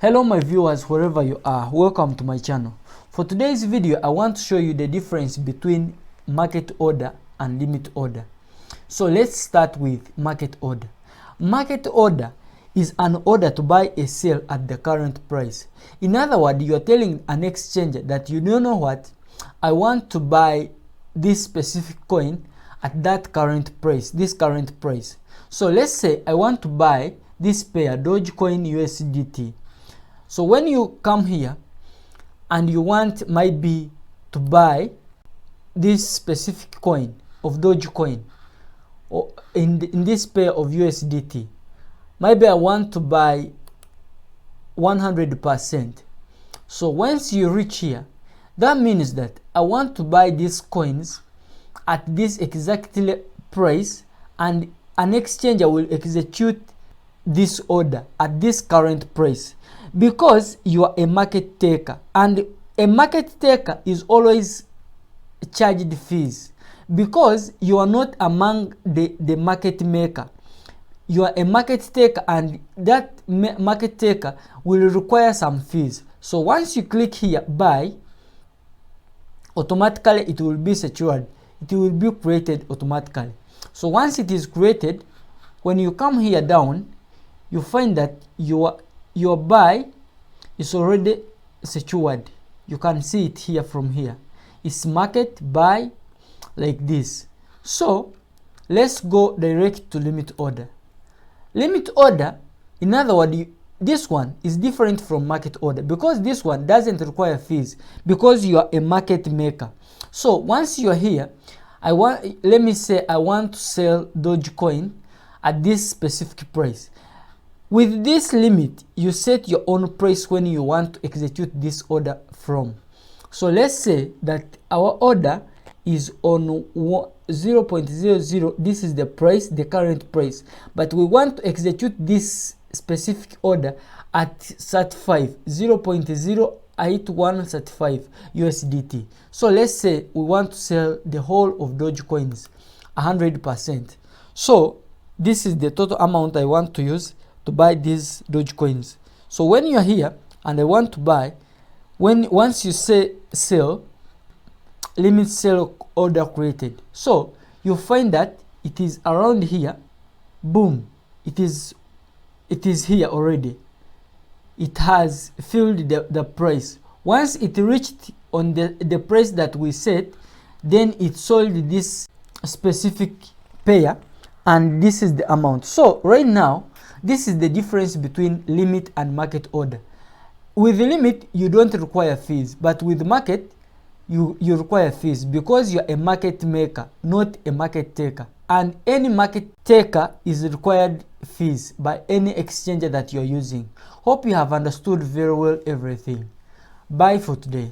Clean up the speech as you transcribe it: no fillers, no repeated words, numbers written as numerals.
Hello my viewers, wherever you are, welcome to my channel. For today's video, I want to show you the difference between market order and limit order. So let's start with market order. Market order is an order to buy a sale at the current price. In other words, you are telling an exchanger that you don't know what, I want to buy this specific coin at that current price, this current price. So let's say I want to buy this pair, Dogecoin USDT. So when you come here and you want maybe to buy this specific coin of Dogecoin or in this pair of USDT, maybe I want to buy 100%. So once you reach here, that means that I want to buy these coins at this exactly price, and an exchanger will execute this order at this current price, because you are a market taker, and a market taker is always charged fees because you are not among the market maker. You are a market taker, and that market taker will require some fees. So once you click here buy, automatically it will be secured, it will be created automatically. So once it is created, when you come here down, you find that your buy is already secured. You can see it here from here. It's market buy like this. So let's go direct to limit order. Limit order, in other words, this one is different from market order because this one doesn't require fees because you are a market maker. So once you are here, let me say I want to sell Dogecoin at this specific price. With this limit, you set your own price when you want to execute this order from. So let's say that our order is on 0.00. This is the price, the current price, but we want to execute this specific order at 35, 0.08135 USDT. So let's say we want to sell the whole of Dogecoins 100%. So this is the total amount I want to use to buy these Dogecoins. So when you are here and I want to buy, once you say sell, limit sell order created. So you find that it is around here. Boom, it is here already. It has filled the price. Once it reached on the price that we set, then it sold this specific pair, and this is the amount. So right now, this is the difference between limit and market order. With the limit, you don't require fees, but with market, you require fees because you're a market maker, not a market taker. And any market taker is required fees by any exchanger that you're using. Hope you have understood very well everything. Bye for today.